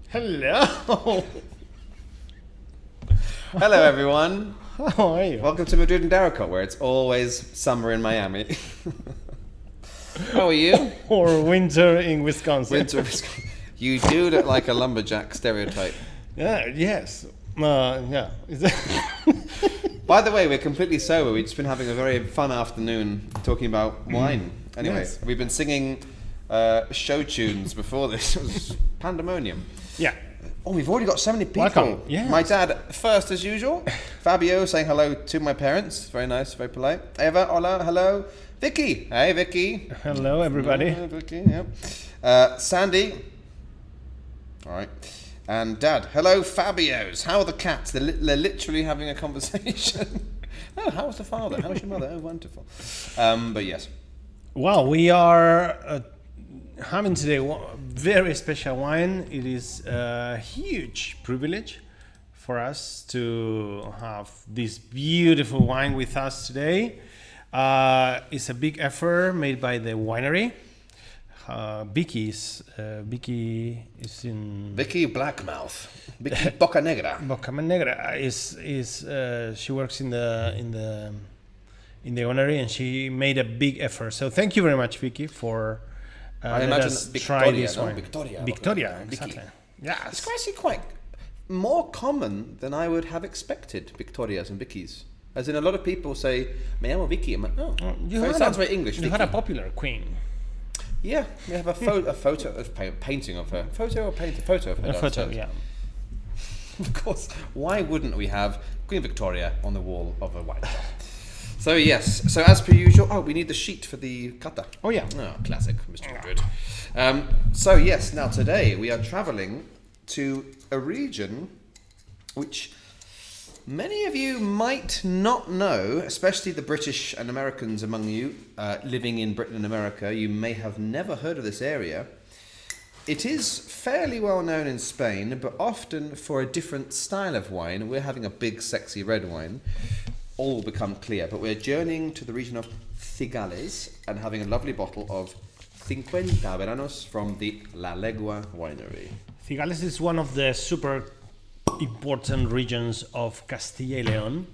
Hello. Hello, everyone. How are you? Welcome to Madrid and Daracot, where it's always summer in Miami. How are you? Or winter in Wisconsin. Winter. You do look like a lumberjack stereotype. Yeah. Yes. Yeah. By the way, we're completely sober. We've just been having a very fun afternoon talking about wine. Anyway, Yes. we've been singing show tunes before this. It was pandemonium. Yeah. Oh, we've already got so many people. Welcome. Yes. My dad first, as usual. Fabio saying hello to my parents. Very nice, very polite. Eva, hola, hello. Vicky. Hey, Vicky. Hello, everybody. Vicky, yep. Sandy. All right. And Dad. Hello, Fabios. How are the cats? They're literally having a conversation. Oh, how's the father? How's your mother? Oh, wonderful. But yes. Well, we are having today a very special wine. It is a huge privilege for us to have this beautiful wine with us today. It's a big effort made by the winery. Vicky is in Vicky Blackmouth. Vicky Bocanegra. Bocanegra she works in the winery, and she made a big effort. So thank you very much, Vicky, for I let imagine us Victoria, try this no? wine. Victoria, Vicky. exactly. Yes. It's actually quite more common than I would have expected, Victorias and Vickies. As in, a lot of people say, me llamo Vicky. I'm like, oh, it sounds very English. You had a popular queen. Yeah, we have a photo of painting of her. Photo of her. A photo, downstairs. yeah. Of course, why wouldn't we have Queen Victoria on the wall of a wine shop? So yes, so as per usual, we need the sheet for the kata. Oh yeah. Oh, classic, Mr. Madrid. So yes, now today we are travelling to a region which many of you might not know, especially the British and Americans among you living in Britain and America. You may have never heard of this area. It is fairly well known in Spain, but often for a different style of wine. We're having a big, sexy red wine. All will become clear, but we're journeying to the region of Cigales and having a lovely bottle of 50 veranos from the La Legua winery. Cigales is one of the super important regions of Castilla y León.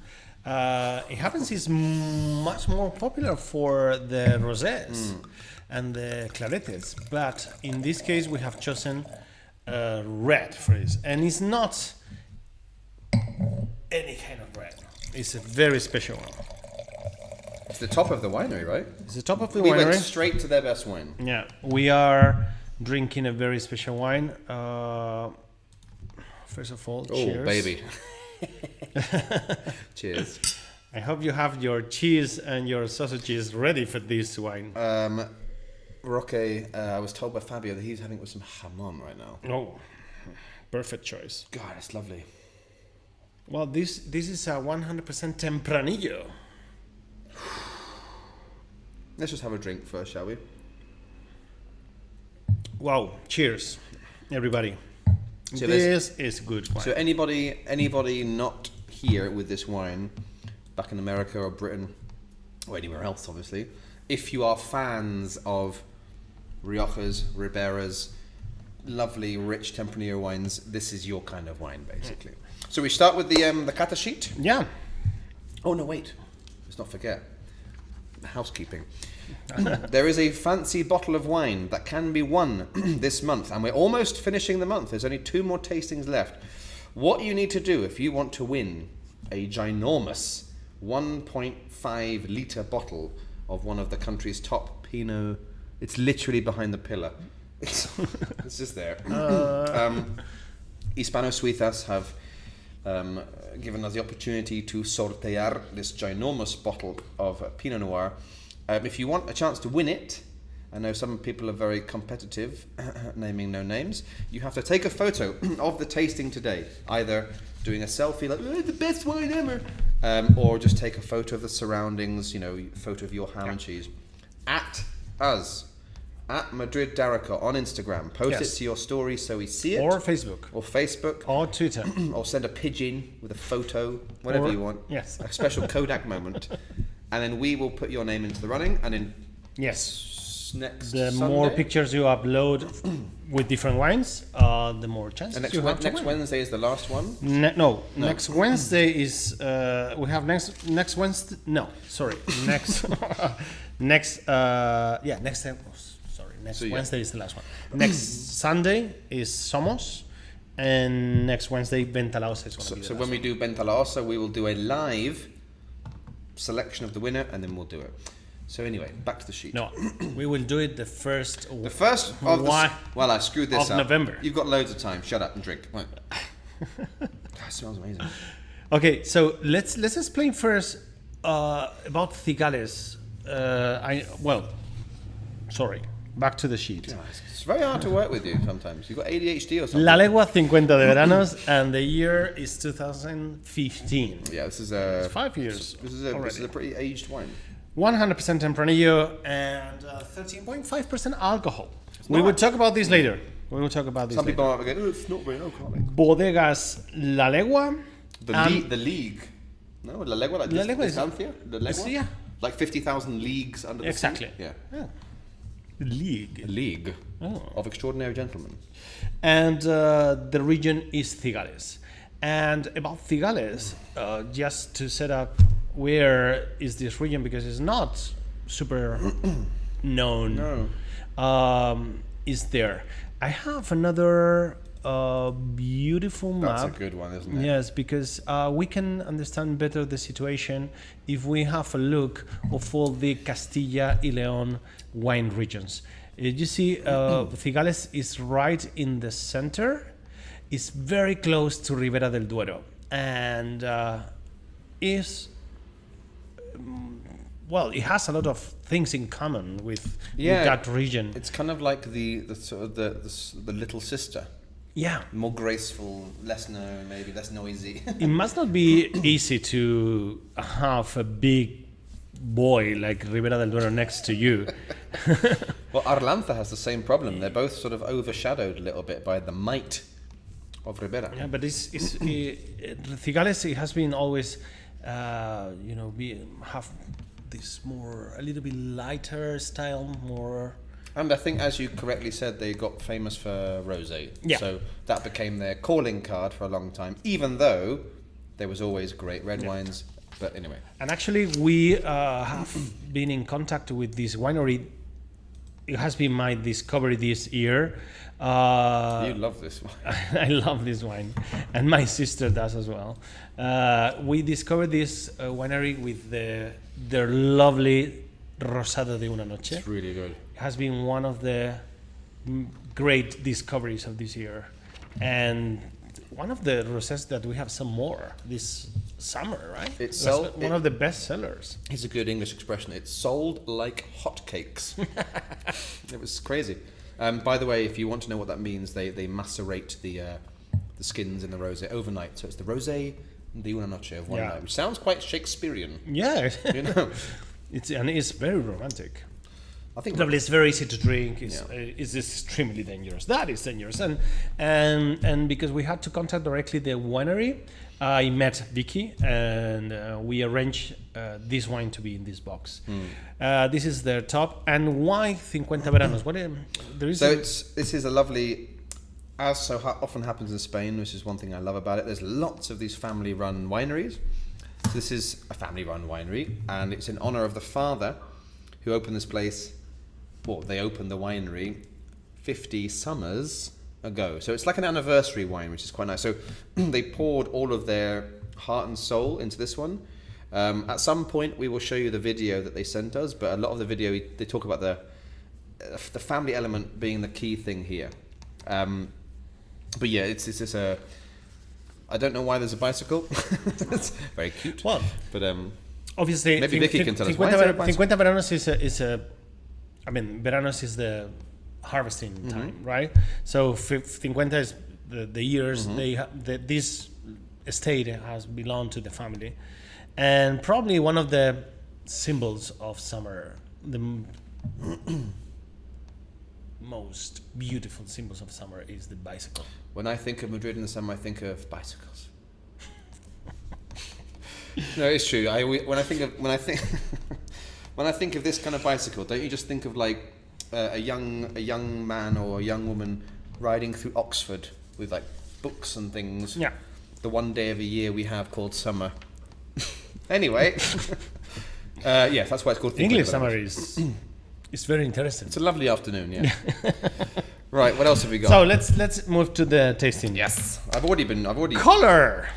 It happens is much more popular for the rosés and the claretes, but in this case we have chosen red for this, and it's not any kind of red. It's a very special one. It's the top of the winery, right? It's the top of the We winery. went straight to their best wine. Yeah, we are drinking a very special wine. First of all, cheers. Oh, baby. Cheers. I hope you have your cheese and your sausages ready for this wine. Roque, I was told by Fabio that he's having it with some jamon right now. Oh, perfect choice. God, it's lovely. Well, this is a 100% tempranillo. Let's just have a drink first, shall we? Wow, cheers, everybody. So This is good wine. So anybody not here with this wine, back in America or Britain, or anywhere else, obviously, if you are fans of Riojas, Riberas, lovely, rich Tempranillo wines, this is your kind of wine, basically. So we start with the kata sheet. Yeah. Oh no, wait! Let's not forget housekeeping. There is a fancy bottle of wine that can be won this month, and we're almost finishing the month. There's only 2 more tastings left. What you need to do if you want to win a ginormous 1.5 litre bottle of one of the country's top Pinot, it's literally behind the pillar. It's just there. Hispano Suizas have given us the opportunity to sortear this ginormous bottle of Pinot Noir. If you want a chance to win it, I know some people are very competitive, naming no names, you have to take a photo of the tasting today, either doing a selfie like, oh, the best wine ever, or just take a photo of the surroundings, photo of your ham and cheese. At us, at Madrid Daracot on Instagram. Post it to your story so we see it. Or Facebook. Or Twitter. Or send a pigeon with a photo, whatever you want. Yes. A special Kodak moment. And then we will put your name into the running. And then yes, next the Sunday, more pictures you upload, with different wines, the more chances And you have to next win. Wednesday is the last one. No, next Wednesday is we have next Wednesday. No, sorry, next next next sorry next So, yeah. Wednesday is the last one. Next Sunday is Somos, and next Wednesday Ventalaos is going to be the So last when we do Bentalaosa, we will do a live selection of the winner, and then we'll do it. So anyway, back to the sheet. one. No, we will do it the first. The first of Why? well, I screwed this Of up. November. You've got loads of time. Shut up and drink. Right. God, it smells amazing. Okay, so let's explain first about Cigales. Sorry, back to the sheet. Yeah, it's very hard to work with you sometimes. You've got ADHD or something. La Legua 50 de veranos, and the year is 2015. Yeah, this is It's 5 years. This is a pretty aged wine. 100% Tempranillo and 13.5% alcohol. We will talk about this later. We will talk about this Some later. people are going, oh, it's not very alcoholic. Bodegas La Legua. The league. No, La Legua, like La Legua is- distancia? La Legua? Yeah. Like 50,000 leagues under the Exactly. sea? Yeah. Yeah. League. League Oh. of extraordinary gentlemen. And the region is Cigales. And about Cigales, just to set up where is this region, because it's not super known. No. Is there? I have another beautiful map. That's a good one, isn't it? Yes, because we can understand better the situation if we have a look of all the Castilla y León wine regions. You see, Cigales is right in the center. It's very close to Ribera del Duero, and is well, it has a lot of things in common with that region. It's kind of like the sort of the little sister. Yeah. More graceful, less known, maybe less noisy. It must not be easy to have a big boy like Ribera del Duero next to you. Well, Arlanza has the same problem. They're both sort of overshadowed a little bit by the might of Ribera. Yeah, but Cigales, it has been always, have this more, a little bit lighter style, more. And I think, as you correctly said, they got famous for rosé. Yeah. So that became their calling card for a long time, even though there was always great red wines. But anyway. And actually, we have been in contact with this winery. It has been my discovery this year. You love this wine. I love this wine, and my sister does as well. We discovered this winery with their lovely Rosado de una Noche. It's really good. It has been one of the great discoveries of this year, and one of the rosés that we have some more this summer, right? It's one of the best sellers. It's a good English expression. It's sold like hotcakes. It was crazy. By the way, if you want to know what that means, they macerate the skins in the rosé overnight. So it's the rosé de una noche of one night, which sounds quite Shakespearean. Yeah, You know, it's very romantic. I think Probably it's very easy to drink. It's extremely dangerous. That is dangerous, and because we had to contact directly the winery, I met Vicky and we arranged this wine to be in this box. This is their top. And why 50 veranos? This is a lovely, as so often happens in Spain, which is one thing I love about it. There's lots of these family-run wineries. So this is a family-run winery, and it's in honor of the father who opened this place. Well, they opened the winery 50 summers ago. So it's like an anniversary wine, which is quite nice. So they poured all of their heart and soul into this one. At some point, we will show you the video that they sent us, but a lot of the video, they talk about the family element being the key thing here. But yeah, it's just a... I don't know why there's a bicycle. It's very cute. Well, but obviously, maybe Vicky can tell us. Why is there a bicycle? 50 veranos is a I mean, veranos is the harvesting time, right? So 50 is the years this estate has belonged to the family, and probably one of the symbols of summer, the most beautiful symbols of summer is the bicycle. When I think of Madrid in the summer, I think of bicycles. No, it's true. When I think of this kind of bicycle, don't you just think of like a young man or a young woman riding through Oxford with like books and things. Yeah. The one day of a year we have called summer. Anyway, yes, that's why it's called English summer is very interesting. It's a lovely afternoon, yeah. Right, what else have we got? So let's move to the tasting. Yes, I've already. Color.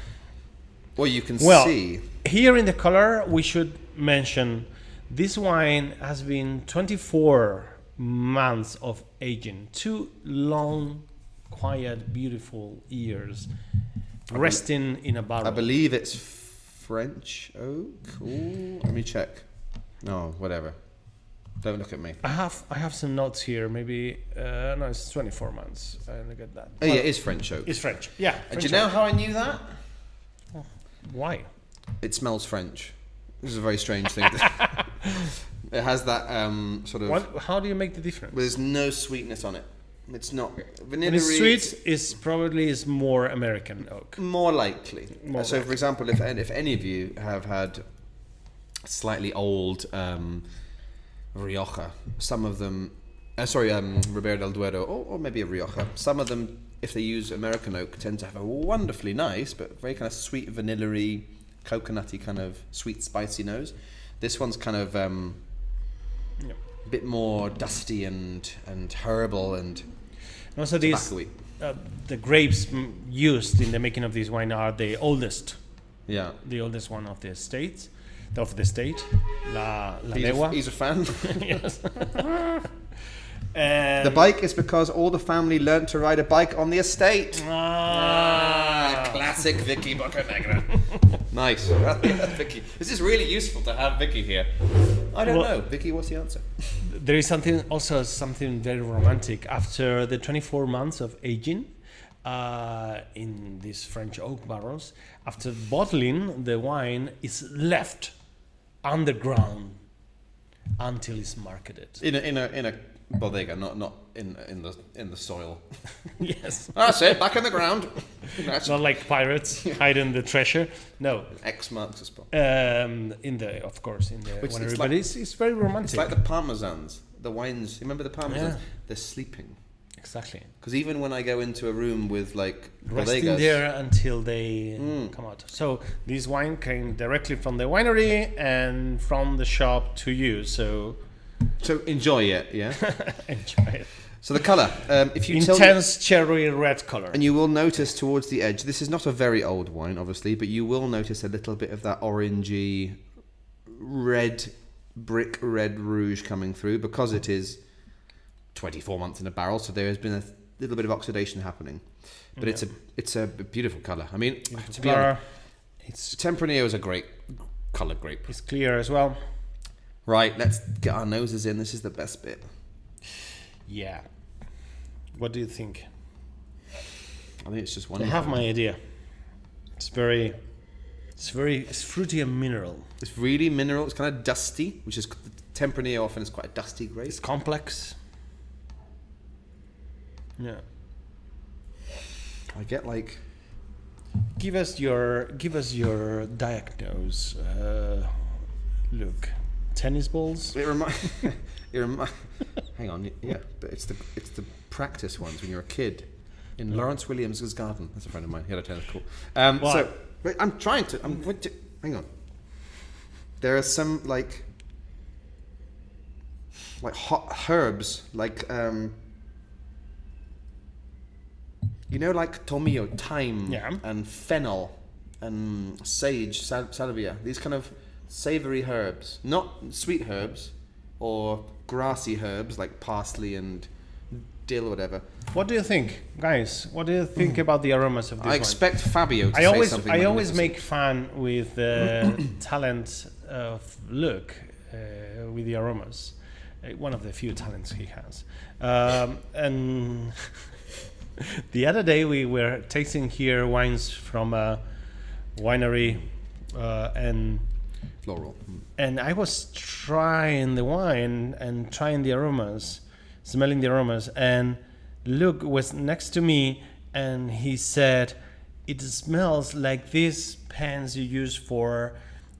Well, you can Well, see. here in the color, we should mention this wine has been 24 months of aging. 2 long, quiet, beautiful years resting in a barrel. I believe it's French oak. Ooh, let me check. No, whatever. Don't look at me. I have some notes here. Maybe no, it's 24 months. I look at that. Oh yeah, it is French oak. It's French. Yeah. And do you know how I knew that? Why? It smells French. This is a very strange thing. It has that sort of. How do you make the difference? There's no sweetness on it. It's not vanilla. When it's sweet, is probably is more American oak. More likely. More so, likely. for example, if any of you have had slightly old Rioja, some of them, Ribera del Duero, or maybe a Rioja, some of them, if they use American oak, tend to have a wonderfully nice, but very kind of sweet, vanilla-y, coconutty kind of sweet, spicy nose. This one's kind of a bit more dusty and herbal and also these tobacco-y. the grapes used in the making of this wine are the oldest. Yeah. The oldest one of the state, La Legua. He's a fan. Yes. The bike is because all the family learnt to ride a bike on the estate. Classic Vicky Bocanegra. Nice. Vicky. This is really useful to have Vicky here. I don't know. Vicky, what's the answer? There is something very romantic after the 24 months of aging in these French oak barrels. After bottling, the wine is left underground until it's marketed. In a bodega, not in the soil. Yes. That's it. Back in the ground. That's Not like pirates hiding the treasure. No. X marks the spot. In the winery, it's but like- it's very romantic. It's like the parmesans, the wines. Remember the parmesans? Yeah. They're sleeping. Exactly. Because even when I go into a room with like Resting bodegas, there until they come out. So this wine came directly from the winery and from the shop to you. So enjoy it. Yeah. enjoy it. So the color, if you tilt, Intense cherry red color. and you will notice towards the edge. This is not a very old wine, obviously, but you will notice a little bit of that orangey, red, brick red rouge coming through because it is 24 months in a barrel. So there has been a little bit of oxidation happening, but it's a beautiful color. I mean, to be honest, It's Tempranillo is a great colored grape. it's clear as well. Right, let's get our noses in. This is the best bit. Yeah. What do you think? I think it's just I wonderful. have my idea. It's fruity and mineral. It's really mineral. It's kind of dusty, which is Tempranillo often is quite a dusty grape. It's complex. Yeah. I get like Give us your diagnose. Look, tennis balls. it remind. Hang on, yeah, but it's the practice ones when you're a kid in Lawrence Williams' garden. That's a friend of mine. He had a tennis court. So wait, I'm trying to. Hang on. There are some like hot herbs, like like tomillo, thyme, and fennel, and sage, salvia. These kind of savory herbs, not sweet herbs or grassy herbs like parsley and dill or whatever. What do you think, guys? What do you think about the aromas of this I wine? expect Fabio to say something. I always make fun with the talent of Luke with the aromas. One of the few talents he has. And the other day we were tasting here wines from a winery and Floral. and I was trying the wine and trying the aromas, smelling the aromas, and Luke was next to me and he said, it smells like these pans you use for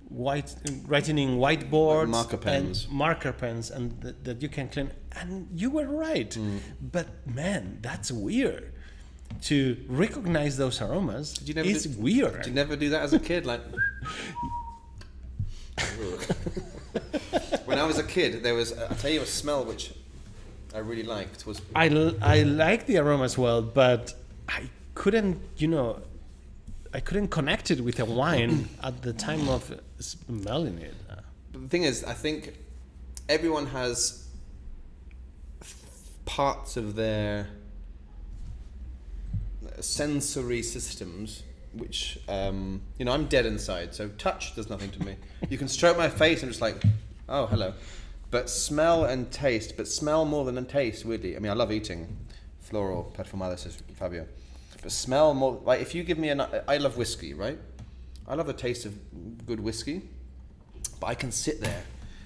writing in whiteboards, Like marker pens, and that you can clean. And you were right, but man, that's weird. To recognize those aromas is weird. Did you never do that as a kid? Like, when I was a kid, there was I'll tell you a smell which I really liked was I like the aroma as well, but I couldn't connect it with a wine at the time of smelling it. But the thing is, I think everyone has parts of their sensory systems which I'm dead inside, so touch does nothing to me. You can stroke my face and just like, oh, hello. But smell and taste, but smell more than taste, weirdly. I mean, I love eating floral perfumadas, says Fabio. But smell more, like if you give me I love whiskey, right? I love the taste of good whiskey, but I can sit there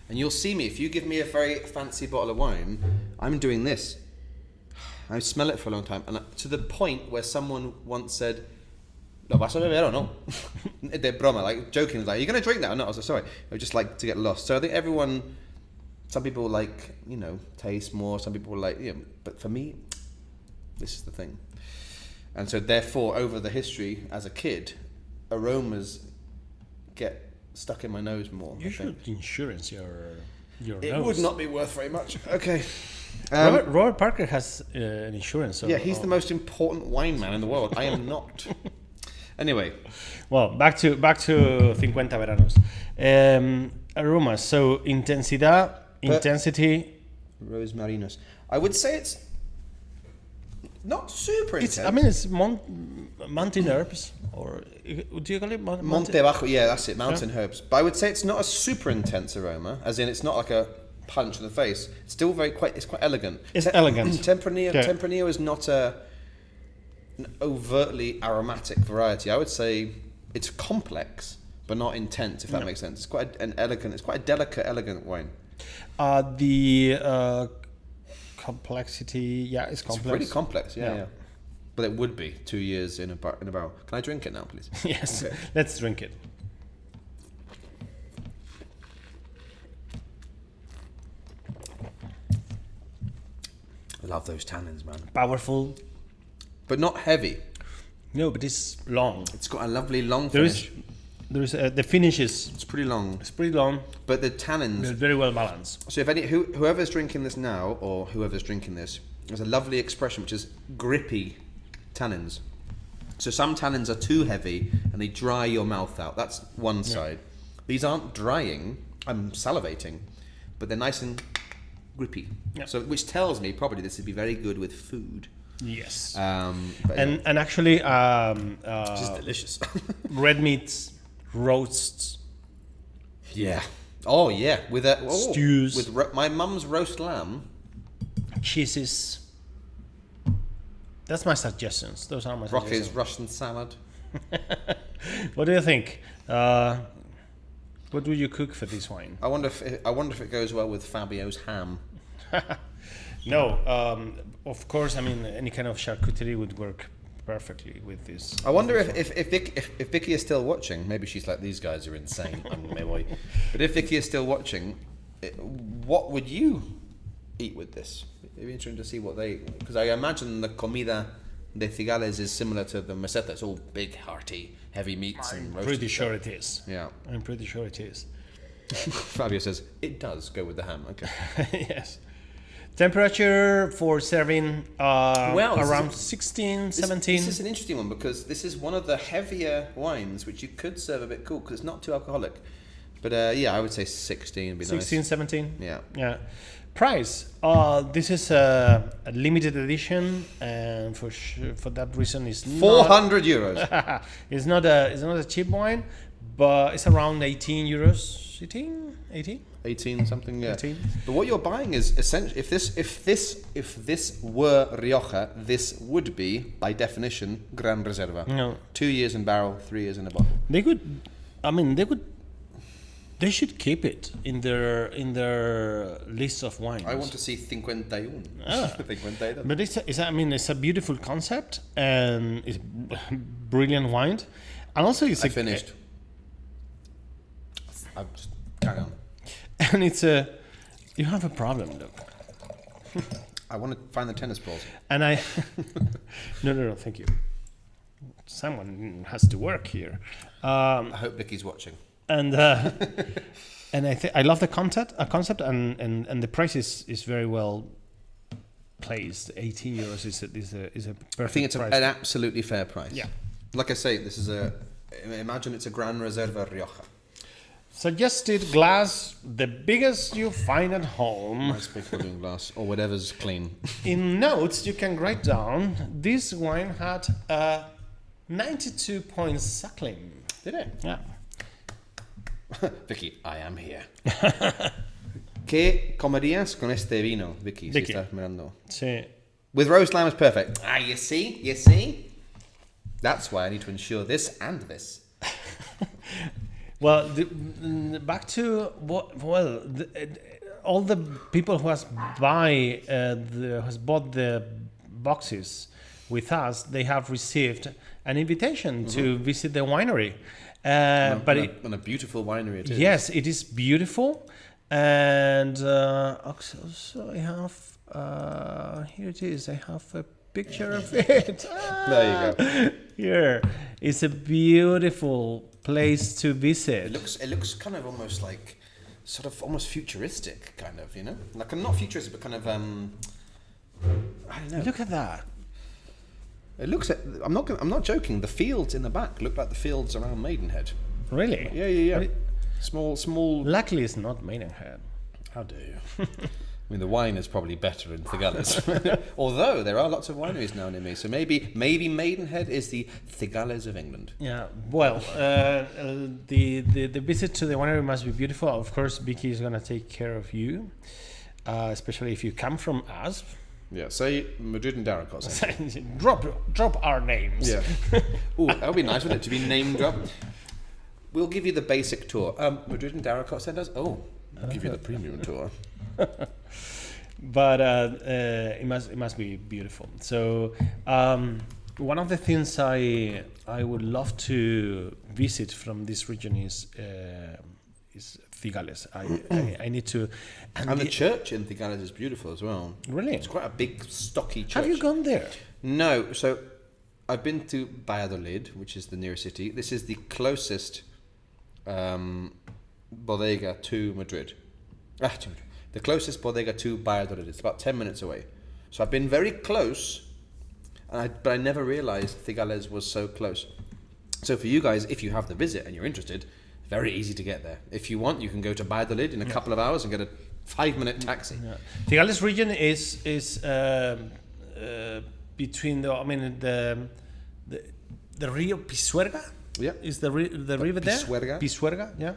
and you'll see me, if you give me a very fancy bottle of wine, I'm doing this. I smell it for a long time, and to the point where someone once said, "Lo vas a beber o no?" De broma, like joking, like, "You're going to drink that or not?" I was like, "Sorry." I just like to get lost. So I think some people like, taste more, some people like, but for me, this is the thing. And so therefore, over the history as a kid, aromas get stuck in my nose more. You should insurance your It nose. would not be worth very much. Okay. Robert Parker has an insurance. Yeah, he's the most important wine man in the world. I am not. Anyway. Well, back to 50 veranos. Aromas. So intensity. Rosmarinos. I would say it's not super intense. It's mountain herbs, or do you call it Monte Bajo? Yeah, that's it. Mountain herbs. But I would say it's not a super intense aroma, as in it's not like a punch in the face. It's still it's quite elegant. It's elegant. Tempranillo is not an overtly aromatic variety. I would say it's complex, but not intense, if that makes sense. It's quite it's quite a delicate, elegant wine. The complexity, it's complex. It's pretty complex, yeah. But it would be 2 years in a barrel. Can I drink it now, please? Yes, okay. Let's drink it. I love those tannins, man. Powerful. But not heavy. No, but it's long. It's got a lovely long finish. The finish is... It's pretty long. It's pretty long. But the tannins... They're very well balanced. So if whoever's drinking this now, or whoever's drinking this, there's a lovely expression which is grippy tannins. So some tannins are too heavy and they dry your mouth out. That's one side. These aren't drying. I'm salivating. But they're nice and grippy. Yeah. So which tells me probably this would be very good with food. Yes. And actually... just delicious. red meats, roasts. Yeah. Oh, yeah. With stews. With my mum's roast lamb. Cheeses. That's my suggestions. Those are my Rocky's suggestions. Russian salad. What do you think? What would you cook for this wine? I wonder if it goes well with Fabio's ham. No, of course. I mean, any kind of charcuterie would work perfectly with this. I wonder if Vicky is still watching. Maybe she's like, these guys are insane. But if Vicky is still watching, what would you eat with this? It'd be interesting to see what because I imagine the comida de Cigales is similar to the meseta. It's all big, hearty, heavy meats and roasted. Pretty sure it is. Yeah, I'm pretty sure it is. Fabio says it does go with the ham. Okay. Yes. Temperature for serving around 16, 17. This is an interesting one because this is one of the heavier wines which you could serve a bit cool because it's not too alcoholic. But I would say 16 would be 16, nice. 17? Yeah. Price. This is a limited edition, and for that reason, it's 400 euros. It's not a cheap wine, but it's around 18 euros. 18 something, yeah. 18. But what you're buying is essentially, if this were Rioja, this would be by definition Gran Reserva. No. 2 years in barrel, 3 years in a bottle. They should keep it in their list of wines. I want to see 51. 51. But it's a beautiful concept, and it's brilliant wine, and also it's finished. I'll just carry on. And you have a problem, look. I want to find the tennis balls. And I, no, thank you. Someone has to work here. I hope Vicky's watching. And and I love the concept, and the price is very well placed. 18 euros is a perfect I think it's price. an absolutely fair price. Yeah. Like I say, this is imagine it's a Gran Reserva Rioja. Suggested glass, the biggest you find at home. Nice big wooden glass, or whatever's clean. In notes, you can write down this wine had a 92 point suckling. Did it? Yeah. Vicky, I am here. ¿Qué comerías con este vino, Vicky? Vicky. Si estás mirando. Sí. With rose lime is perfect. Ah, you see? That's why I need to ensure this and this. Well, back to all the people who has bought the boxes with us, they have received an invitation to visit the winery. And a beautiful winery it is. Yes, it is beautiful, and also I have here it is. I have a picture of it. There you go. Here, it's a beautiful place to visit. It looks kind of almost like sort of almost futuristic, kind of, you know, like not futuristic, but kind of I don't know. Look at that. It looks. I'm not joking. The fields in the back look like the fields around Maidenhead. Really? Yeah. Small. Luckily, it's not Maidenhead. How dare you? I mean, the wine is probably better in Cigales. Although there are lots of wineries now near me, so maybe Maidenhead is the Cigales of England. Yeah. Well, the visit to the winery must be beautiful. Of course, Vicky is gonna take care of you, especially if you come from us. Yeah. Say Madrid and Daracos. drop our names. Yeah. Ooh, that would be nice, wouldn't it, to be name dropped? We'll give you the basic tour. Madrid and Daracos send us. Oh, we'll give you the premium tour. But it must be beautiful. So one of the things I would love to visit from this region is Cigales. I need to. And the church in Cigales is beautiful as well. Really? It's quite a big, stocky church. Have you gone there? No. So I've been to Valladolid, which is the nearest city. This is the closest bodega to Madrid. The closest bodega to Valladolid. It's about 10 minutes away. So I've been very close, but I never realized Cigales was so close. So for you guys, if you have the visit and you're interested, very easy to get there. If you want, you can go to Valladolid in a couple of hours and get a 5-minute taxi. Yeah. Cigales region is between the Rio Pisuerga. Yeah. Is the river there? Pisuerga, yeah.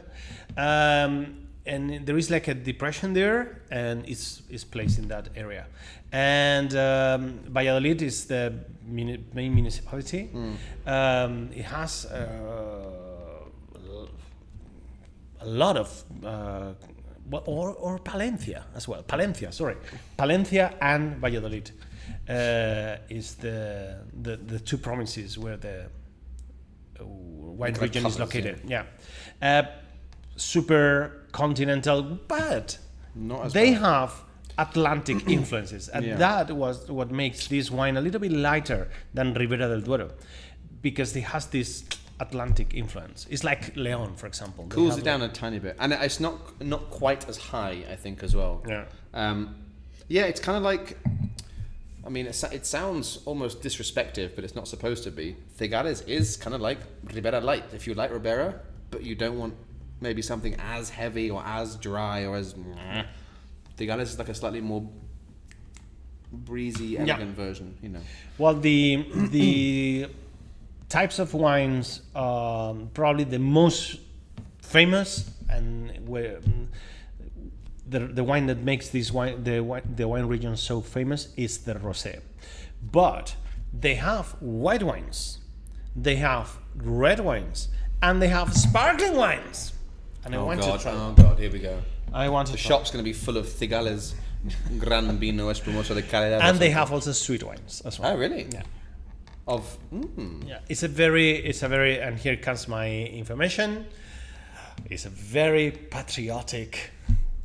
And there is like a depression there, and it's placed in that area. And Valladolid is the main municipality. It has a lot of or Palencia as well. Palencia and Valladolid is the two provinces where the wine region is located. Yeah. Super continental, but they have Atlantic influences, and that was what makes this wine a little bit lighter than Ribera del Duero, because it has this Atlantic influence. It's like León, for example. Cools it down a tiny bit, and it's not quite as high, I think, as well. Yeah. It's kind of like, I mean, it sounds almost disrespectful, but it's not supposed to be. Cigales is kind of like Ribera light. If you like Ribera, but you don't want maybe something as heavy or as dry or as... Cigales is like a slightly more breezy, elegant version, you know. Well, the types of wines, probably the most famous and where the wine that makes the wine region so famous is the rosé. But they have white wines, they have red wines, and they have sparkling wines. And I want to try. Oh God, here we go. I want to. The shop's going to be full of Cigales Gran Vino Espumoso de Calidad. And they have also sweet wines as well. Oh, really? Yeah. Of Yeah, it's a very, and here comes my information. is a very patriotic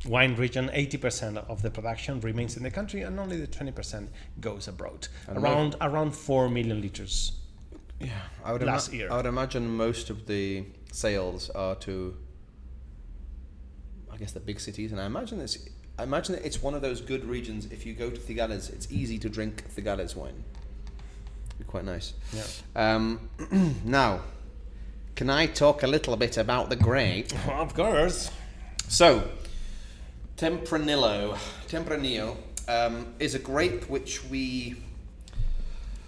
wine region. 80% of the production remains in the country, and only the 20% goes abroad. Around 4 million liters. Yeah, last year. I would imagine most of the sales are to, I guess, the big cities, and I imagine that it's one of those good regions. If you go to Cigales, it's easy to drink Cigales wine. It'd be quite nice. Yeah. Now, can I talk a little bit about the grape? Of course. So, Tempranillo is a grape which we...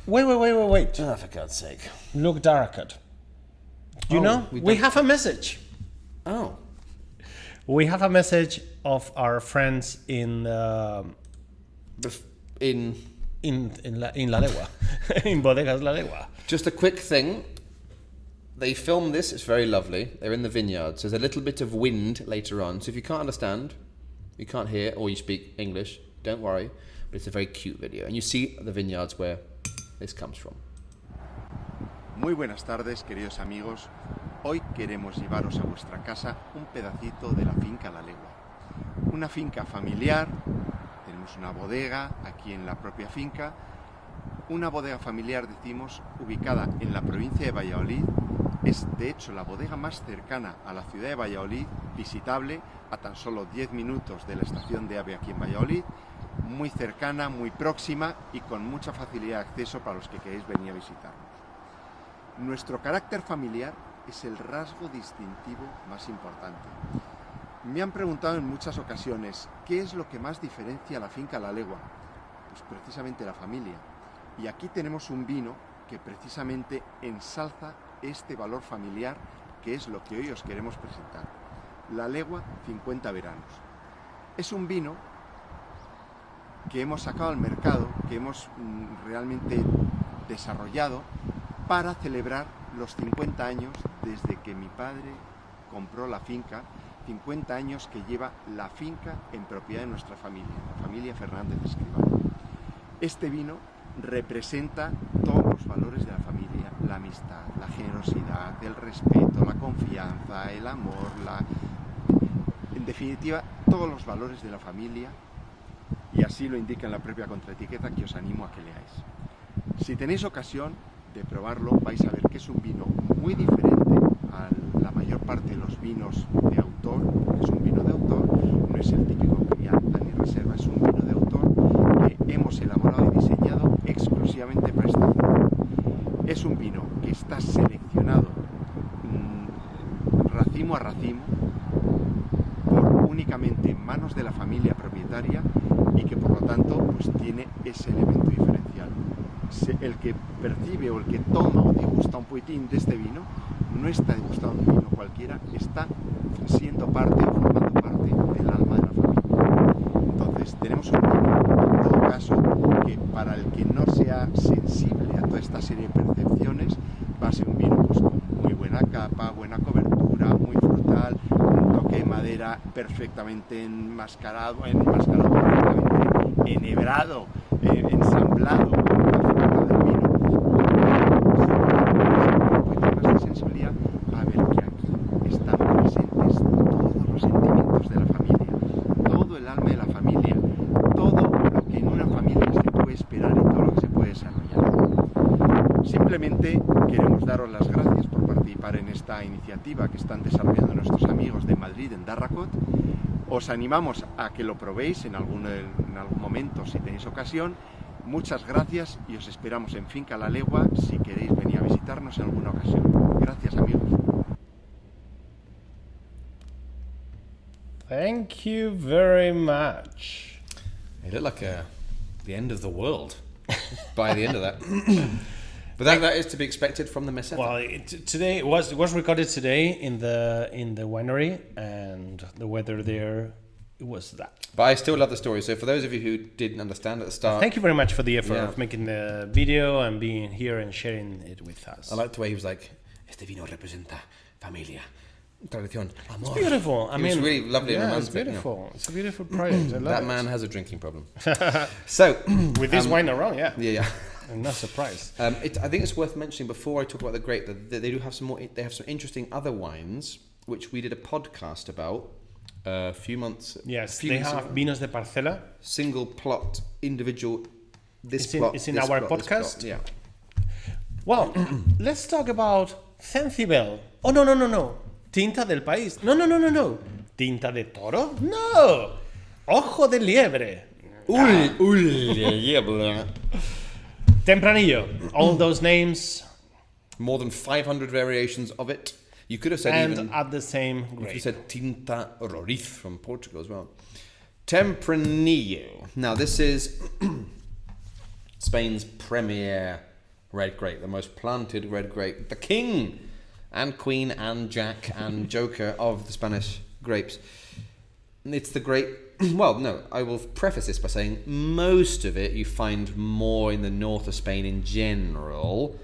Wait. Oh, for God's sake. Look, Darakat. You know, we have a message. Oh. We have a message of our friends in La Legua, in Bodegas La Legua. Just a quick thing. They filmed this. It's very lovely. They're in the vineyards. There's a little bit of wind later on. So if you can't understand, you can't hear, or you speak English, don't worry. But it's a very cute video. And you see the vineyards where this comes from. Muy buenas tardes, queridos amigos. Hoy queremos llevaros a vuestra casa un pedacito de la finca La Legua. Una finca familiar, tenemos una bodega aquí en la propia finca. Una bodega familiar, decimos, ubicada en la provincia de Valladolid. Es, de hecho, la bodega más cercana a la ciudad de Valladolid, visitable a tan solo 10 minutos de la estación de AVE aquí en Valladolid. Muy cercana, muy próxima y con mucha facilidad de acceso para los que queréis venir a visitarnos. Nuestro carácter familiar es el rasgo distintivo más importante. Me han preguntado en muchas ocasiones qué es lo que más diferencia a la finca La Legua. Pues precisamente la familia. Y aquí tenemos un vino que precisamente ensalza este valor familiar, que es lo que hoy os queremos presentar. La Legua 50 veranos. Es un vino que hemos sacado al mercado, que hemos realmente desarrollado para celebrar los 50 años desde que mi padre compró la finca, 50 años que lleva la finca en propiedad de nuestra familia, la familia Fernández Escribano. Este vino representa todos los valores de la familia, la amistad, la generosidad, el respeto, la confianza, el amor, en definitiva, todos los valores de la familia, y así lo indica en la propia contraetiqueta, que os animo a que leáis. Si tenéis ocasión de probarlo, vais a ver que es un vino muy diferente a la mayor parte de los vinos de autor. Es un vino de autor, no es el típico crianza ni reserva, es un vino de autor que hemos elaborado y diseñado exclusivamente para este vino. Es un vino que está seleccionado racimo a racimo por únicamente en manos de la familia propietaria y que por lo tanto pues tiene ese elemento diferencial. El que percibe o el que toma o degusta un poquitín de este vino no está degustando un vino cualquiera, está siendo parte o formando parte del alma de la familia. Entonces tenemos un vino, en todo caso, que para el que no sea sensible a toda esta serie de percepciones, va a ser un vino pues, con muy buena capa, buena cobertura, muy frutal, un toque de madera perfectamente enmascarado, perfectamente enhebrado, ensamblado. Sensibilidad a ver que aquí están presentes todos los sentimientos de la familia, todo el alma de la familia, todo lo que en una familia se puede esperar y todo lo que se puede desarrollar. Simplemente queremos daros las gracias por participar en esta iniciativa que están desarrollando nuestros amigos de Madrid, en Darracot. Os animamos a que lo probéis en algún momento si tenéis ocasión. Muchas gracias y os esperamos en Finca La Legua si queréis venir a visitarnos en alguna ocasión. Gracias, amigos. Thank you very much. It looked like the end of the world by the end of that. But that is to be expected from the Meseta. Well, today it was recorded today in the winery, and the weather there, it was that. But I still love the story. So for those of you who didn't understand at the start, Thank you very much for the effort Yeah. of making the video and being here and sharing it with us. I liked the way he was like, "Este vino representa familia, tradición, amor." It's beautiful. I It mean, was really lovely and yeah, it's romantic, you know. beautiful. It's a beautiful project. I love That it. man has a drinking problem. So With this wine around, yeah. yeah. I'm not surprised. I think it's worth mentioning before I talk about the grape that they do have some more. They have some interesting other wines which we did a podcast about a few months. Yes, few they months have ago. vinos de parcela. Single plot, individual. It's in our podcast? Yeah. Well, let's talk about Cencibel. Oh, no. Tinta del país. No. Tinta de toro? No. Ojo de liebre. Tempranillo. All those names. More than 500 variations of it. You could have said And even... at the same You grade. said Tinta Roriz from Portugal as well. Tempranillo. Now, this is Spain's premier red grape, the most planted red grape, the king and queen and jack and joker of the Spanish grapes. It's the grape... Well, no, I will preface this by saying most of it you find more in the north of Spain in general.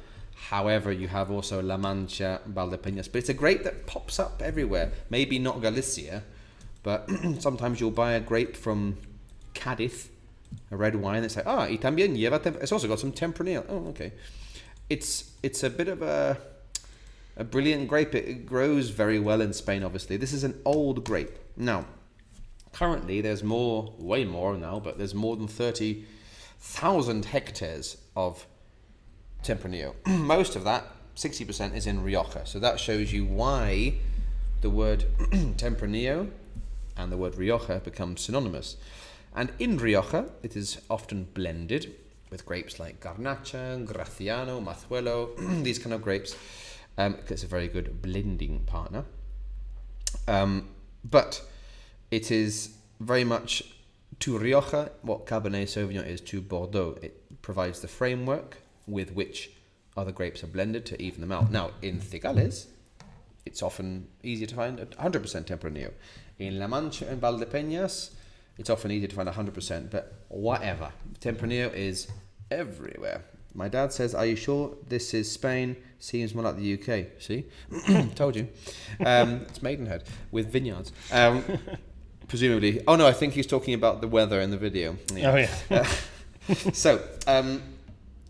However, you have also La Mancha, Valdepeñas. But it's a grape that pops up everywhere. Maybe not Galicia, but sometimes you'll buy a grape from Cádiz, a red wine. It's like, y también lleva... It's also got some Tempranillo. Oh, okay. It's a bit of a brilliant grape. It grows very well in Spain, obviously. This is an old grape. Now, currently, there's way more now, but there's more than 30,000 hectares of Tempranillo. Most of that, 60%, is in Rioja. So that shows you why the word Tempranillo and the word Rioja become synonymous. And in Rioja, it is often blended with grapes like Garnacha, Graciano, Mazuelo, these kind of grapes. It's a very good blending partner. But it is very much to Rioja what Cabernet Sauvignon is to Bordeaux. It provides the framework with which other grapes are blended to even them out. Now, in Cigales, it's often easier to find 100% Tempranillo. In La Mancha and Valdepeñas, it's often easier to find 100%, but whatever. Tempranillo is everywhere. My dad says, "Are you sure this is Spain? Seems more like the UK." See? Told you. It's Maidenhead with vineyards. Presumably. Oh, no, I think he's talking about the weather in the video. Yeah. Oh, yeah. So,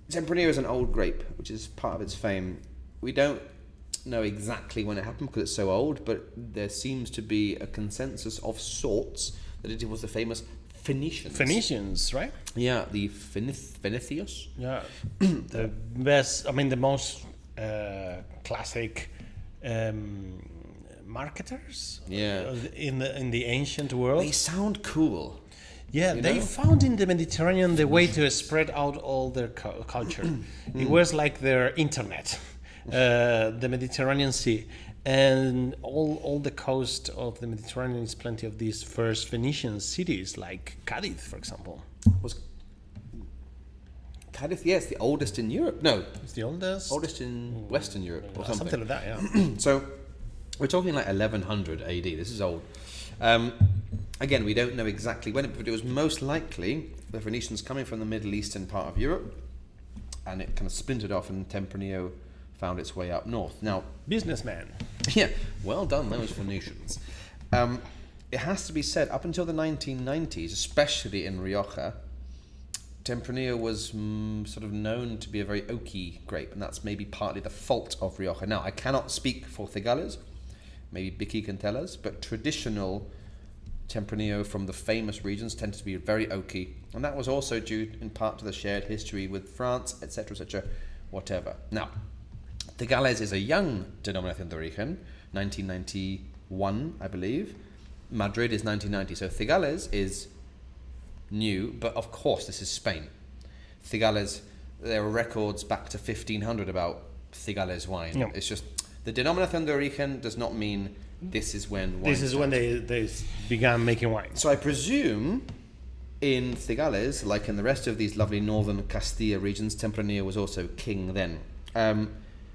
Tempranillo is an old grape, which is part of its fame. We don't know exactly when it happened because it's so old, but there seems to be a consensus of sorts that it was the famous Phoenicians. Right? Yeah, the Fenicios. Yeah. The best, the most classic marketers. Yeah. In the ancient world. They sound cool. Yeah, they found in the Mediterranean the way to spread out all their culture. It was like their internet, the Mediterranean Sea. And all the coast of the Mediterranean is plenty of these first Phoenician cities, like Cádiz, for example. Was Cádiz, yes, the oldest in Europe. No, It's the oldest. oldest in Western Europe or something. Something like that, yeah. So we're talking like 1100 AD. This is old. Again, we don't know exactly when, but it was most likely the Phoenicians coming from the Middle Eastern part of Europe, and it kind of splintered off, and Tempranillo found its way up north. Now, Businessman. yeah, well done, those Phoenicians. It has to be said, up until the 1990s, especially in Rioja, Tempranillo was sort of known to be a very oaky grape, and that's maybe partly the fault of Rioja. Now, I cannot speak for Cigales, maybe Vicky can tell us, but traditional Tempranillo from the famous regions tended to be very oaky, and that was also due in part to the shared history with France, etc., whatever. Now, Cigales is a young denominación de origen, 1991, I believe. Madrid is 1990, so Cigales is new, but of course this is Spain. Cigales, there are records back to 1500 about Cigales wine. Yeah. It's just, the denominación de origen does not mean this is when wine... This is when they began making wine. So I presume in Cigales, like in the rest of these lovely northern Castilla regions, Tempranillo was also king then.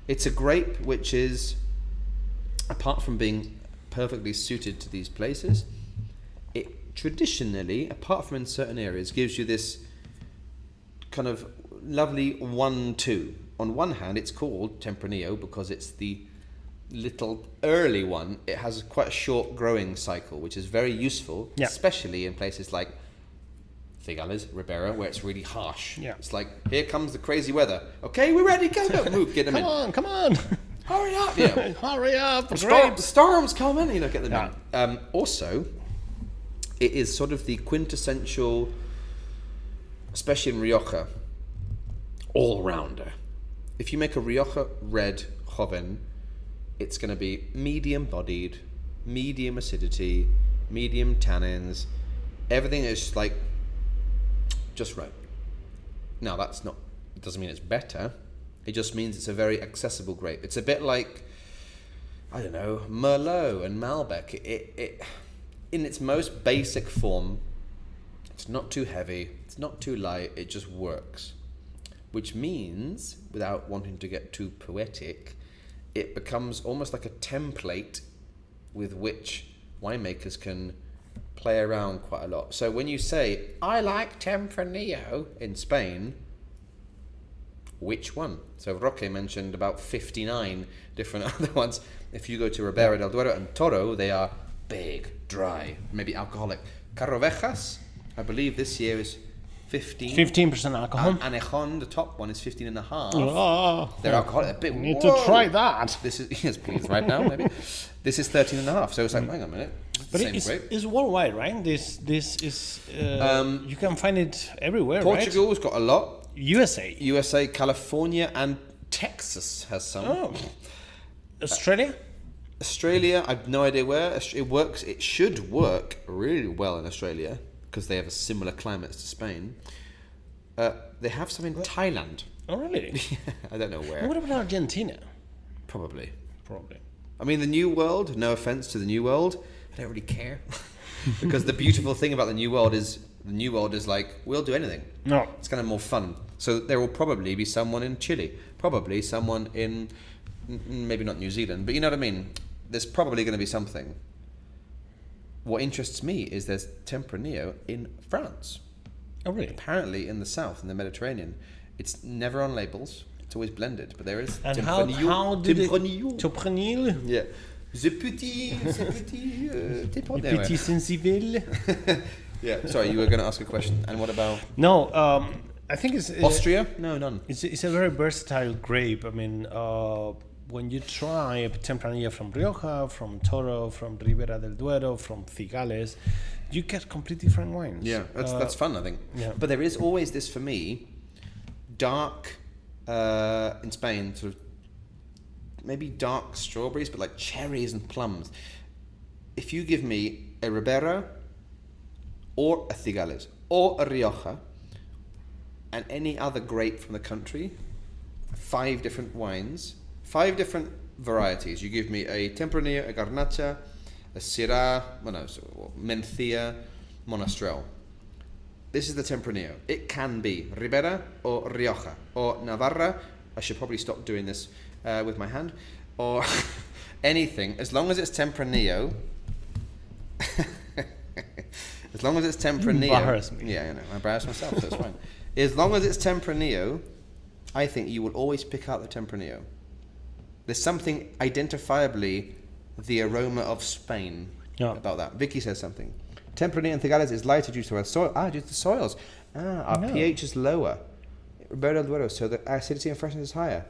It's a grape which is, apart from being perfectly suited to these places, it traditionally, apart from in certain areas, gives you this kind of lovely 1-2. On one hand, it's called Tempranillo because it's the little early one. It has quite a short growing cycle, which is very useful, especially in places like Cigales, Ribera, where it's really harsh. Yeah. It's like, here comes the crazy weather. Okay, we're ready, go, move, get them in. Come on. hurry up! Yeah. Hurry up! The storm's coming! Get them in. Also, it is sort of the quintessential, especially in Rioja, all-rounder. If you make a Rioja red joven, it's going to be medium-bodied, medium acidity, medium tannins. Everything is like just right. Now it doesn't mean it's better. It just means it's a very accessible grape. It's a bit like, I don't know, Merlot and Malbec. It in its most basic form, it's not too heavy, it's not too light, it just works. Which means, without wanting to get too poetic, it becomes almost like a template with which winemakers can play around quite a lot. So when you say, I like Tempranillo in Spain, which one? So Roque mentioned about 59 different other ones. If you go to Ribera del Duero and Toro, they are big, dry, maybe alcoholic. Carrovejas, I believe this year is 15% alcohol. Anejon, the top one, is 15.5. Oh, They're alcoholic. A bit. need to try that. This is yes, please, right now maybe. This is 13.5. So it's like, hang on a minute. But Same it's grape. worldwide, right? This is you can find it everywhere, Portugal's got a lot. right? USA, California, and Texas has some. Oh, Australia. Australia, I've no idea where. It works. It should work really well in Australia because they have a similar climate to Spain. They have some in Thailand. Oh, really? I don't know where. And what about Argentina? Probably. I mean, the New World, no offense to the New World, I don't really care. Because the beautiful thing about the New World is like, we'll do anything. No. It's kind of more fun. So there will probably be someone in Chile, probably someone in, maybe not New Zealand, but you know what I mean? There's probably going to be something. What interests me is there's Tempranillo in France. Oh, really? Apparently in the south, in the Mediterranean. It's never on labels. It's always blended, but there is And Tempranillo. how did it... Tempranillo. Tempranillo? Yeah. The petit Tempranillo. Petit sensible. Yeah, sorry, you were going to ask a question. And what about No, I think it's... Austria? No, none. It's a very versatile grape. I mean, when you try a Tempranillo from Rioja, from Toro, from Ribera del Duero, from Cigales, you get completely different wines. Yeah, that's fun, I think. Yeah. But there is always this, for me, dark, in Spain, sort of, maybe dark strawberries, but like cherries and plums. If you give me a Ribera, or a Cigales, or a Rioja, and any other grape from the country, 5 different wines, 5 different varieties. You give me a Tempranillo, a Garnacha, a Syrah, Mencía, Monastrell. This is the Tempranillo. It can be Ribera or Rioja or Navarra. I should probably stop doing this with my hand. Or anything, as long as it's Tempranillo. As long as it's Tempranillo. You embarrass me. Yeah, I know. I embarrass myself, so it's fine. As long as it's Tempranillo, I think you will always pick out the Tempranillo. There's something identifiably the aroma of Spain about that. Vicky says something. Tempranillo and Cigales is lighter due to our soil. Due to the soils. Our pH is lower. Ribera del Duero, so the acidity and freshness is higher.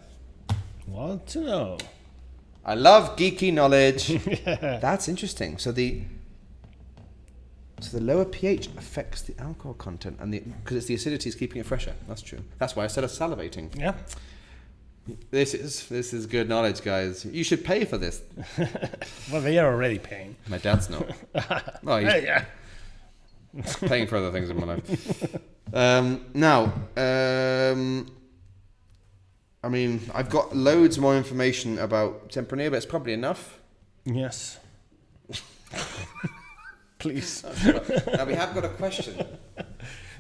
What to know? I love geeky knowledge. Yeah. That's interesting. So the lower pH affects the alcohol content, and because it's the acidity is keeping it fresher. That's true. That's why I said salivating. Yeah. This is good knowledge, guys. You should pay for this. Well, they are already paying. My dad's not. Oh, he's Yeah. paying for other things in my life. Now, I mean, I've got loads more information about Tempranillo, but it's probably enough. Yes. Please. Now, we have got a question.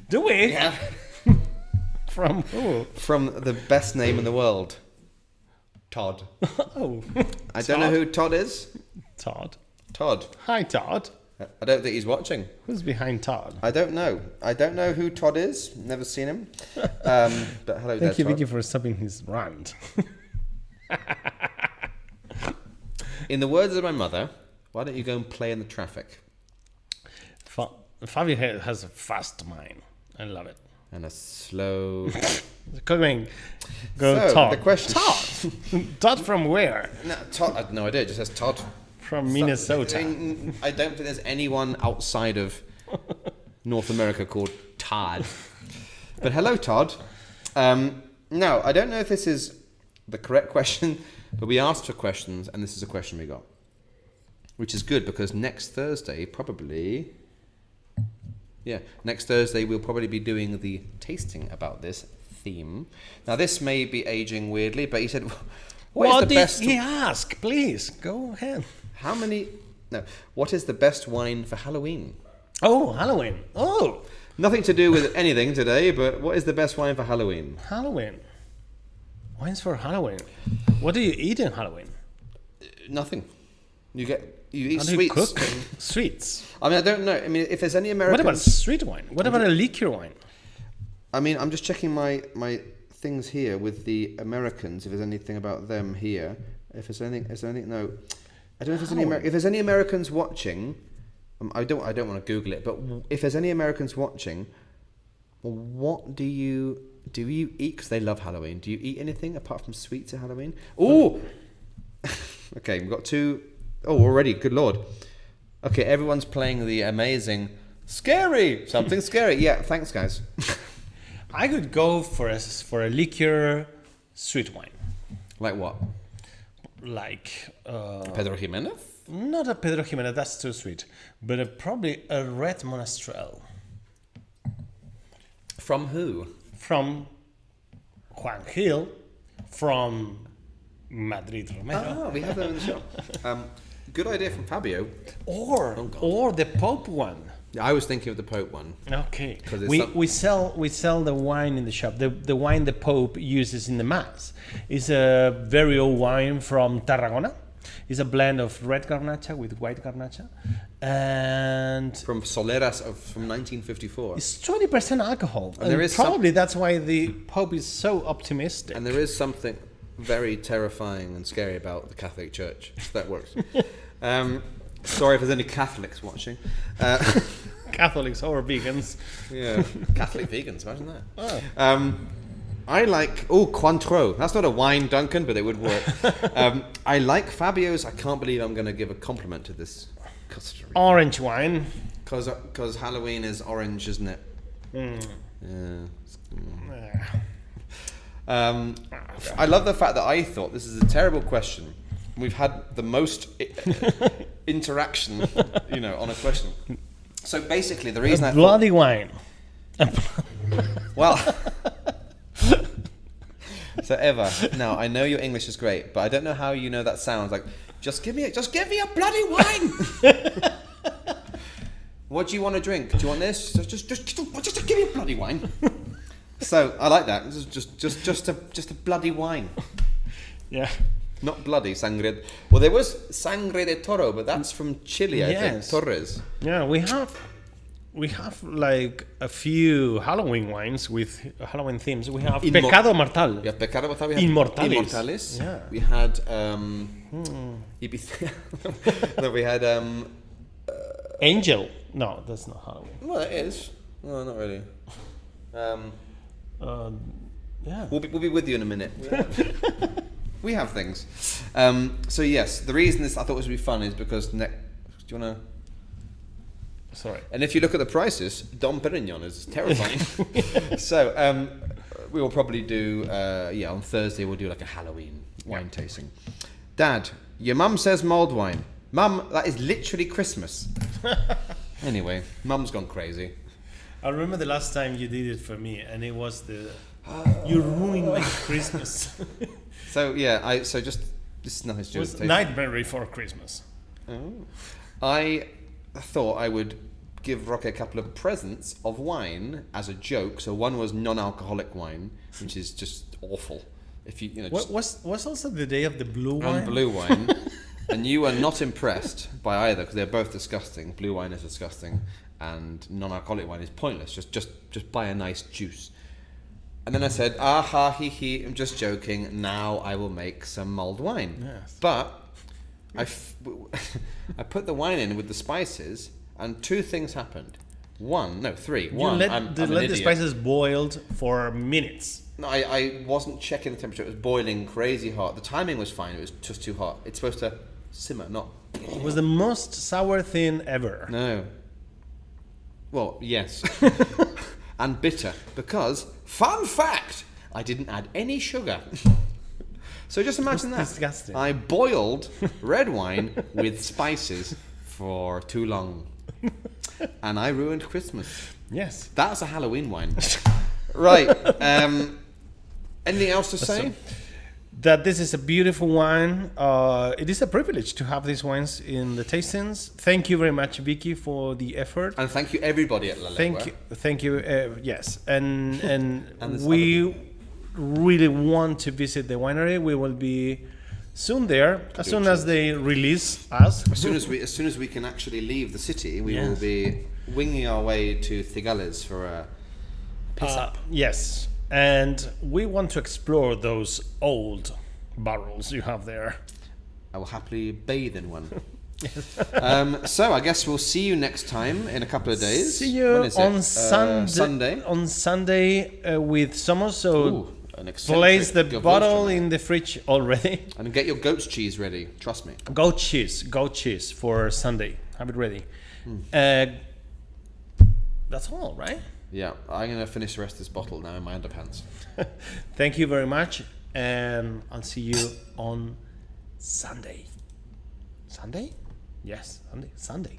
Do we? Yeah. From who? From the best name in the world, Todd. Oh. I don't know who Todd is. Todd. Todd. Hi, Todd. I don't think he's watching. Who's behind Todd? I don't know. I don't know who Todd is. Never seen him. But hello there, Thank you, Todd. Vicky, for stopping his rant. In the words of my mother, why don't you go and play in the traffic? Fabio has a fast mind. I love it. And a slow... Go So, Todd. the question... Todd. Todd from where? No, Todd, I have no idea. It just says Todd. From Minnesota. I don't think there's anyone outside of North America called Todd. But hello, Todd. Now, I don't know if this is the correct question, but we asked for questions, and this is a question we got. Which is good, because next Thursday, next Thursday we'll probably be doing the tasting about this theme. Now, this may be aging weirdly, but he said, What did he ask? Please, go ahead. What is the best wine for Halloween? Oh, Halloween. Oh. Nothing to do with anything today, but what is the best wine for Halloween? Halloween. Wines for Halloween. What do you eat in Halloween? Nothing. You eat How sweets. do you cook sweets? I mean, I don't know. I mean, if there's any Americans... What about sweet wine? What about a liquor wine? I mean, I'm just checking my things here with the Americans, if there's anything about them here. If there's anything... No. I don't know if there's any... If there's any Americans watching... I don't want to Google it, but if there's any Americans watching, what do you eat? Because they love Halloween. Do you eat anything apart from sweets at Halloween? Oh! Okay, we've got two... Oh, already, good lord. Okay, everyone's playing the amazing something scary. Yeah, thanks, guys. I could go for a liquor sweet wine. Like what? Like... Pedro Jimenez? Not a Pedro Jimenez, that's too sweet. But probably a red Monastrell. From who? From Juan Gil, from Madrid Romero. Oh, we have them in the shop. Good idea from Fabio. Or the Pope one. I was thinking of the Pope one. Okay. We sell the wine in the shop. The wine the Pope uses in the Mass is a very old wine from Tarragona. It's a blend of red garnacha with white garnacha. And from Soleras from 1954. It's 20% alcohol. And there is probably that's why the Pope is so optimistic. And there is something very terrifying and scary about the Catholic Church. So that works. Sorry if there's any Catholics watching. Catholics or vegans. Yeah, Catholic vegans, imagine that. Oh. I like... Oh, Cointreau. That's not a wine, Duncan, but it would work. I like Fabio's. I can't believe I'm going to give a compliment to this custard. Orange wine. Because Halloween is orange, isn't it? Mm. Yeah. I love the fact that I thought this is a terrible question. We've had the most interaction, on a question. So basically, the reason bloody wine. Well... So Eva, now I know your English is great, but I don't know how you know that sounds like. Just give me a bloody wine. What do you want to drink? Do you want this? Just give me a bloody wine. So I like that. Just a bloody wine. Yeah. Not bloody sangre. Well, there was sangre de toro, but that's from Chile, I think. Torres. Yeah, we have like a few Halloween wines with Halloween themes. We have Pecado Mortal. Yeah, Pecado Mortal. We have Immortalis. Yeah. We had No, we had Angel. No, that's not Halloween. Well, it is. No, not really. Yeah. We'll be with you in a minute. We have things. So yes, the reason this I thought this would be fun is because do you want to? Sorry. And if you look at the prices, Dom Perignon is terrifying. So we will probably do, on Thursday we'll do like a Halloween wine tasting. Dad, your mum says mulled wine. Mum, that is literally Christmas. Anyway, Mum's gone crazy. I remember the last time you did it for me, and it was you ruined my Christmas. So yeah, this is nothing to do with it was Nightmare Before Christmas. Oh. I thought I would give Rocky a couple of presents of wine as a joke. So one was non-alcoholic wine, which is just awful. If you was also the day of the blue wine. Blue wine, and you were not impressed by either because they're both disgusting. Blue wine is disgusting, and non-alcoholic wine is pointless. Just buy a nice juice. And then I said, he, I'm just joking. Now I will make some mulled wine. Yes. But I put the wine in with the spices, and two things happened. three. You One, let I'm the an idiot. spices boiled for minutes. No, I wasn't checking the temperature. It was boiling crazy hot. The timing was fine. It was just too hot. It's supposed to simmer, not... It was the most sour thing ever. No. Well, yes. And bitter. Because, fun fact, I didn't add any sugar. So just imagine that. Disgusting. I boiled red wine with spices for too long. And I ruined Christmas. Yes. That's a Halloween wine. Right. Anything else to say? That this is a beautiful wine. It is a privilege to have these wines in the tastings. Thank you very much, Vicky, for the effort. And thank you everybody at La Legua. Thank you. Yes, and there's we really want to visit the winery. We will be soon there as soon as they release us. As soon as we can actually leave the city, we Yes. will be winging our way to Cigales for a piss up. Yes, and we want to explore those old barrels you have there. I will happily bathe in one. So I guess we'll see you next time in a couple of days. See you When is on it? Sunday. On Sunday with summer. So Ooh, an eccentric place the gewürztraminer. bottle in the fridge already. And get your goat's cheese ready. Trust me. Goat cheese for Sunday. Have it ready. That's all, right? Yeah, I'm gonna finish the rest of this bottle now in my underpants. Thank you very much, and I'll see you on Sunday. Sunday? Yes, Sunday. Sunday.